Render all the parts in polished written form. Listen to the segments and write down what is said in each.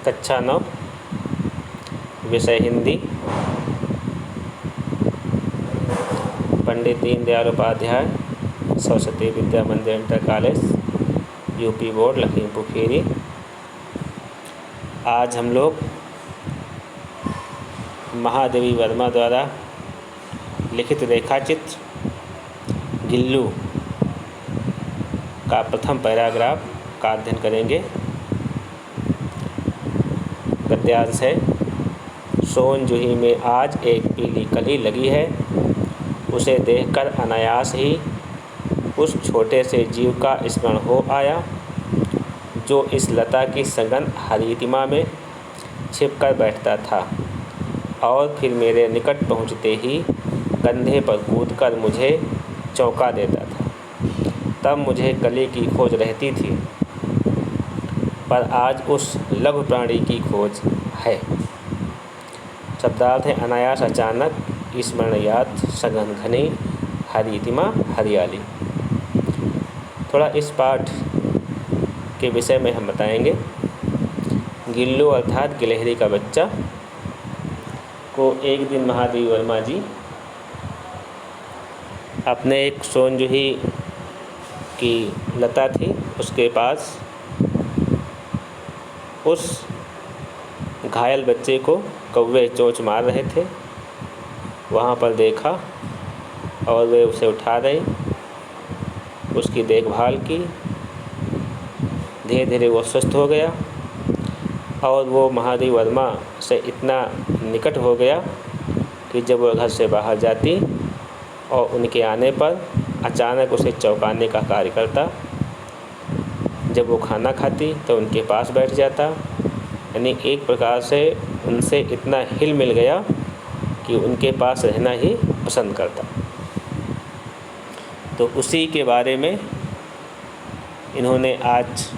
कक्षा 9 विषय हिंदी, पंडित दीनदयाल उपाध्याय सरस्वती विद्या मंदिर inter college, UP board Lakhimpur Kheri. आज हम लोग महादेवी वर्मा द्वारा लिखित रेखाचित्र गिल्लू का प्रथम पैराग्राफ का अध्ययन करेंगे। गद्यांश है। सोन जूही में आज एक पीली कली लगी है, उसे देखकर अनायास ही उस छोटे से जीव का स्मरण हो आया जो इस लता की सघन हरितिमा में छिपकर बैठता था और फिर मेरे निकट पहुंचते ही कंधे पर कूदकर मुझे चौंका देता था। तब मुझे कली की खोज रहती थी, पर आज उस लघु प्राणी की खोज है। शब्दार्थ है अनायास, अचानक, स्मरण, याद, सघन, घनी, हरितिमा, हरियाली। थोड़ा इस पाठ के विषय में हम बताएंगे। गिल्लू अर्थात गिलहरी का बच्चा को एक दिन महादेवी वर्मा जी अपने एक सोन जूही की लता थी, उसके पास उस घायल बच्चे को कौवे चोंच मार रहे थे, वहाँ पर देखा और वे उसे उठा रहे, उसकी देखभाल की। धीरे धीरे वो स्वस्थ हो गया और वो महादेवी वर्मा से इतना निकट हो गया कि जब वो घर से बाहर जाती और उनके आने पर अचानक उसे चौंकाने का कार्य करता। जब वो खाना खाती तो उनके पास बैठ जाता, यानी एक प्रकार से उनसे इतना हिल मिल गया कि उनके पास रहना ही पसंद करता। तो उसी के बारे में इन्होंने आज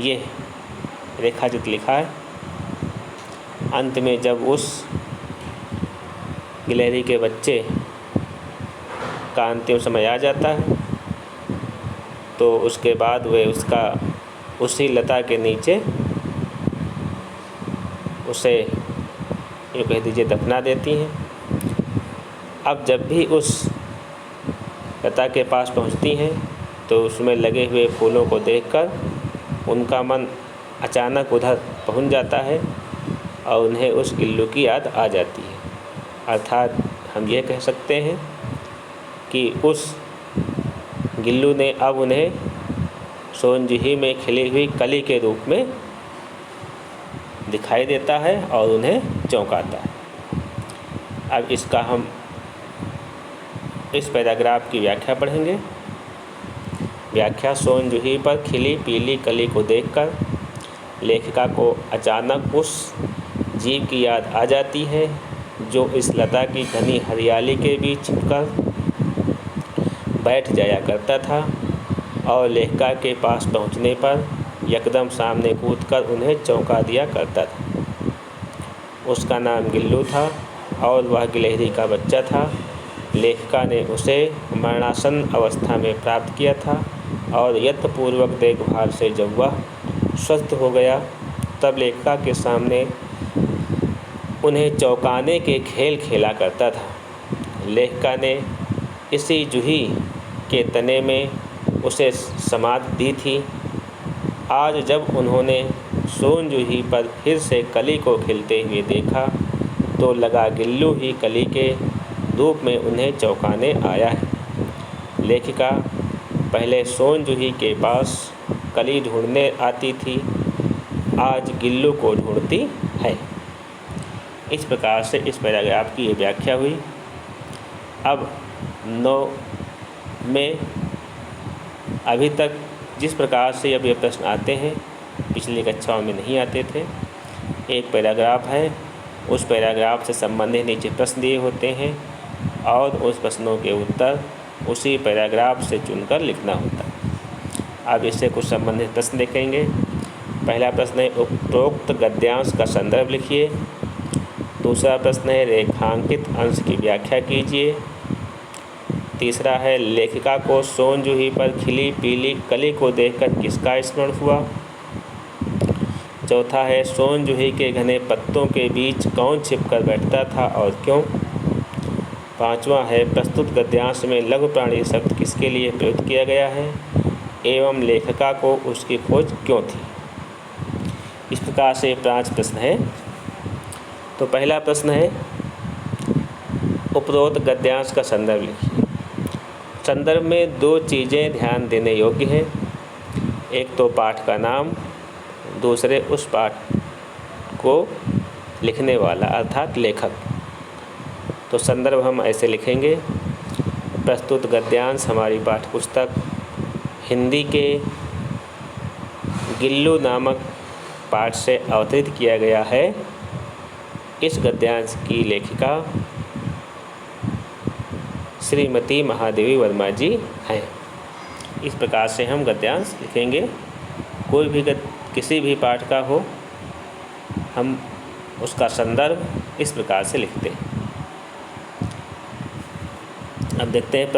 ये रेखाचित्र लिखा है। अंत में जब उस गिलहरी के बच्चे का अंतिम समय आ जाता है तो उसके बाद वे उसका उसी लता के नीचे उसे यूँ कह दीजिए दफना देती हैं। अब जब भी उस लता के पास पहुंचती हैं तो उसमें लगे हुए फूलों को देखकर उनका मन अचानक उधर पहुंच जाता है और उन्हें उस गिल्लू की याद आ जाती है। अर्थात हम ये कह सकते हैं कि उस गिल्लू ने अब उन्हें सोन जूही में खिली हुई कली के रूप में दिखाई देता है और उन्हें चौंकाता है। अब इसका हम इस पैराग्राफ की व्याख्या पढ़ेंगे। व्याख्या। सोन जूही पर खिली पीली कली को देखकर लेखिका को अचानक उस जीव की याद आ जाती है जो इस लता की घनी हरियाली के बीच छिपकर बैठ जाया करता था और लेखिका के पास पहुंचने पर यकदम सामने कूदकर उन्हें चौंका दिया करता था। उसका नाम गिल्लू था और वह गिलहरी का बच्चा था। लेखिका ने उसे मरणासन अवस्था में प्राप्त किया था और यत्नपूर्वक देखभाल से जब वह स्वस्थ हो गया तब लेखिका के सामने उन्हें चौंकाने के खेल खेला करता था। लेखिका ने इसी जूही के तने में उसे समाधि दी थी। आज जब उन्होंने सोन जूही पर फिर से कली को खिलते हुए देखा तो लगा गिल्लू ही कली के रूप में उन्हें चौंकाने आया है। लेखिका पहले सोन जूही के पास कली ढूंढने आती थी, आज गिल्लू को ढूंढती है। इस प्रकार से इस पैराग्राफ की ये व्याख्या हुई। अब 9 में अभी तक जिस प्रकार से अब ये प्रश्न आते हैं पिछली कक्षाओं में नहीं आते थे। एक पैराग्राफ है, उस पैराग्राफ से संबंधित नीचे प्रश्न दिए होते हैं और उस प्रश्नों के उत्तर उसी पैराग्राफ से चुनकर लिखना होता है। अब इससे कुछ संबंधित प्रश्न देखेंगे। पहला प्रश्न है उपरोक्त गद्यांश का संदर्भ लिखिए। दूसरा प्रश्न है रेखांकित अंश की व्याख्या कीजिए। तीसरा है लेखिका को सोन जूही पर खिली पीली कली को देखकर किसका स्मरण हुआ। चौथा है सोन जूही के घने पत्तों के बीच कौन छिपकर बैठता था और क्यों। पांचवा है प्रस्तुत गद्यांश में लघु प्राणी शब्द किसके लिए प्रयुक्त किया गया है एवं लेखिका को उसकी खोज क्यों थी। इस प्रकार से 5 प्रश्न है। तो पहला प्रश्न है उपरोक्त गद्यांश का संदर्भ लिखिए। संदर्भ में 2 चीज़ें ध्यान देने योग्य हैं। एक तो पाठ का नाम, दूसरे उस पाठ को लिखने वाला अर्थात लेखक। तो संदर्भ हम ऐसे लिखेंगे, प्रस्तुत गद्यांश हमारी पाठ्यपुस्तक हिंदी के गिल्लू नामक पाठ से अवतरित किया गया है। इस गद्यांश की लेखिका श्रीमती महादेवी वर्मा जी हैं। इस प्रकार से हम गद्यांश लिखेंगे। कोई भी किसी भी पाठ का हो, हम उसका संदर्भ इस प्रकार से लिखते हैं। अब देखते हैं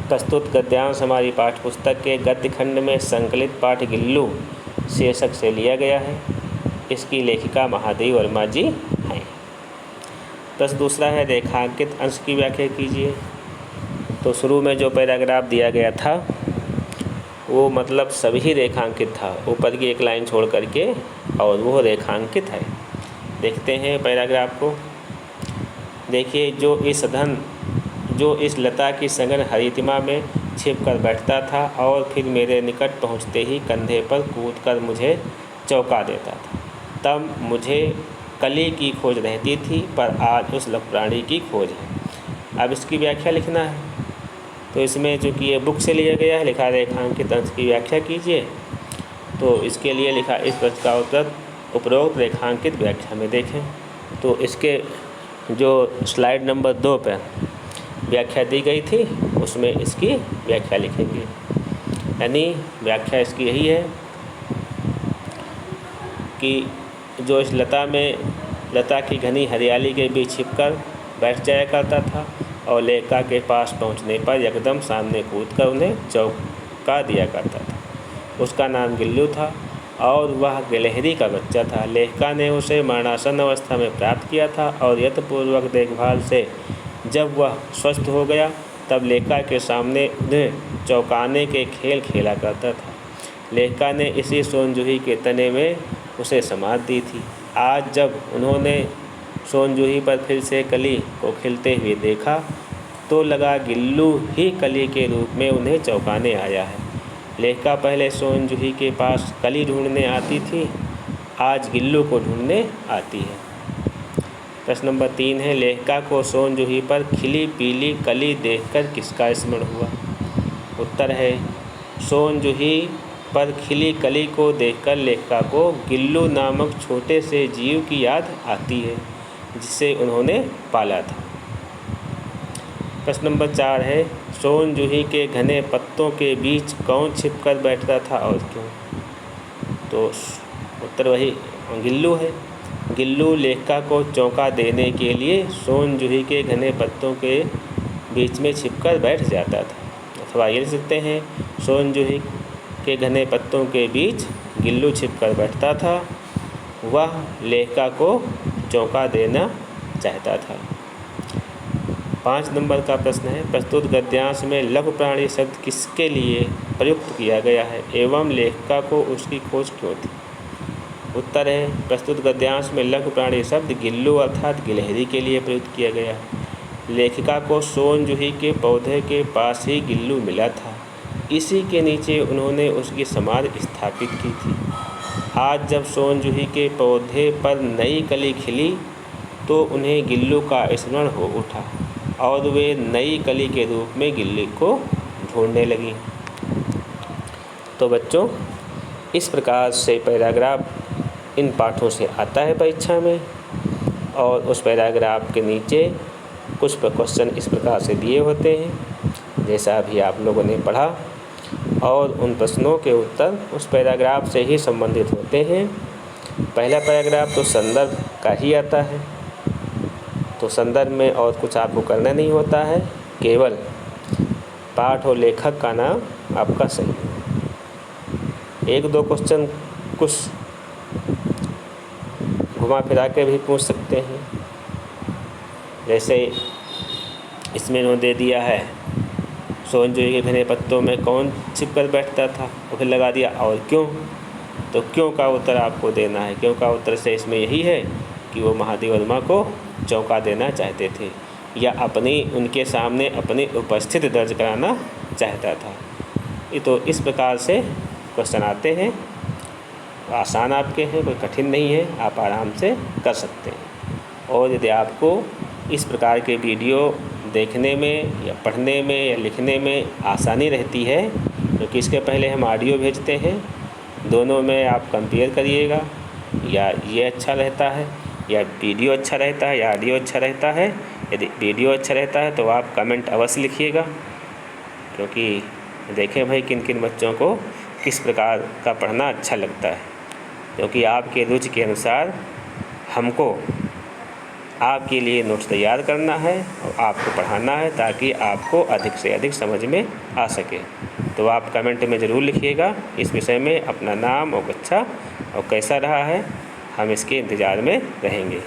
प्रस्तुत गद्यांश हमारी पाठ्यपुस्तक के गद्य खंड में संकलित पाठ गिल्लू शीर्षक से लिया गया है। इसकी लेखिका महादेवी वर्मा जी हैं। प्रश्न दूसरा है रेखांकित अंश की व्याख्या कीजिए। तो शुरू में जो पैराग्राफ दिया गया था वो मतलब सभी रेखांकित था, ऊपर की एक लाइन छोड़ करके, और वो रेखांकित है। देखते हैं पैराग्राफ को। देखिए, जो इस लता की सघन हरितिमा में छिप कर बैठता था और फिर मेरे निकट पहुंचते ही कंधे पर कूदकर मुझे चौंका देता था। तब मुझे कली की खोज रहती थी, पर आज उस लघु प्राणी की खोज है। अब इसकी व्याख्या लिखना है। तो इसमें चूँकि ये बुक से लिया गया है, लिखा रेखांकित अंश की व्याख्या कीजिए। तो इसके लिए लिखा इस प्रश्न का उत्तर उपरोक्त रेखांकित व्याख्या में देखें। तो इसके जो स्लाइड नंबर 2 पर व्याख्या दी गई थी उसमें इसकी व्याख्या लिखेंगे। यानी व्याख्या इसकी यही है कि जो इस लता की घनी हरियाली के बीच छिपकर बैठ जाया करता था और लेखिका के पास पहुंचने पर एकदम सामने कूदकर उन्हें चौंका दिया करता था। उसका नाम गिल्लू था और वह गिलहरी का बच्चा था। लेखिका ने उसे मरणासन अवस्था में प्राप्त किया था और यत्नपूर्वक देखभाल से जब वह स्वस्थ हो गया तब लेखिका के सामने उन्हें चौंकाने के खेल खेला करता था। लेखिका ने इसी सोन जूही के तने में उसे समाध दी थी। आज जब उन्होंने सोन जूही पर फिर से कली को खिलते हुए देखा तो लगा गिल्लू ही कली के रूप में उन्हें चौंकाने आया है। लेखिका पहले सोन जूही के पास कली ढूंढने आती थी, आज गिल्लू को ढूंढने आती है। प्रश्न नंबर 3 है लेखिका को सोन जूही पर खिली पीली कली देखकर किसका स्मरण हुआ। उत्तर है सोन जूही पर खिली कली को देखकर लेखिका को गिल्लू नामक छोटे से जीव की याद आती है जिसे उन्होंने पाला था। प्रश्न नंबर 4 है सोन जूही के घने पत्तों के बीच कौन छिपकर बैठता था और क्यों। तो उत्तर वही गिल्लू है। गिल्लू लेखिका को चौंका देने के लिए सोन जूही के घने पत्तों के बीच में छिपकर बैठ जाता था। अथवा ये लिख सकते हैं सोन जूही के घने पत्तों के बीच गिल्लू छिपकर बैठता था, वह लेखिका को चौंका देना चाहता था। 5 नंबर का प्रश्न है प्रस्तुत गद्यांश में लघु प्राणी शब्द किसके लिए प्रयुक्त किया गया है एवं लेखिका को उसकी खोज क्यों थी। उत्तर है प्रस्तुत गद्यांश में लघु प्राणी शब्द गिल्लू अर्थात गिलहरी के लिए प्रयुक्त किया गया है। लेखिका को सोन जूही के पौधे के पास ही गिल्लू मिला था, इसी के नीचे उन्होंने उसकी समाधि स्थापित की थी। आज जब सोन जूही के पौधे पर नई कली खिली तो उन्हें गिल्लू का स्मरण हो उठा और वे नई कली के रूप में गिल्ली को ढूंढने लगी। तो बच्चों, इस प्रकार से पैराग्राफ इन पाठों से आता है परीक्षा में, और उस पैराग्राफ के नीचे कुछ क्वेश्चन इस प्रकार से दिए होते हैं जैसा अभी आप लोगों ने पढ़ा, और उन प्रश्नों के उत्तर उस पैराग्राफ से ही संबंधित होते हैं। पहला पैराग्राफ तो संदर्भ का ही आता है, तो संदर्भ में और कुछ आपको करना नहीं होता है, केवल पाठ और लेखक का नाम आपका सही है। 1-2 क्वेश्चन कुछ घुमा फिरा के भी पूछ सकते हैं। जैसे इसमें इन्होंने दे दिया है सोनजोई के घने पत्तों में कौन छिप कर बैठता था, और फिर लगा दिया और क्यों। तो क्यों का उत्तर आपको देना है। क्यों का उत्तर से इसमें यही है कि वो महादेव वर्मा को चौंका देना चाहते थे, या अपनी उनके सामने अपनी उपस्थिति दर्ज कराना चाहता था। ये तो इस प्रकार से क्वेश्चन आते हैं। आसान आपके हैं, कोई कठिन नहीं है, आप आराम से कर सकते हैं। और यदि आपको इस प्रकार के वीडियो देखने में या पढ़ने में या लिखने में आसानी रहती है, क्योंकि तो इसके पहले हम ऑडियो भेजते हैं, दोनों में आप कंपेयर करिएगा, या ये अच्छा रहता है या वीडियो अच्छा रहता है या ऑडियो अच्छा रहता है। यदि वीडियो अच्छा रहता है तो आप कमेंट अवश्य लिखिएगा, क्योंकि देखें भाई किन किन बच्चों को किस प्रकार का पढ़ना अच्छा लगता है, क्योंकि आपके रुचि के अनुसार हमको आपके लिए नोट्स तैयार करना है और आपको पढ़ाना है, ताकि आपको अधिक से अधिक समझ में आ सके। तो आप कमेंट में ज़रूर लिखिएगा इस विषय में अपना नाम और कक्षा और कैसा रहा है, हम इसके इंतज़ार में रहेंगे।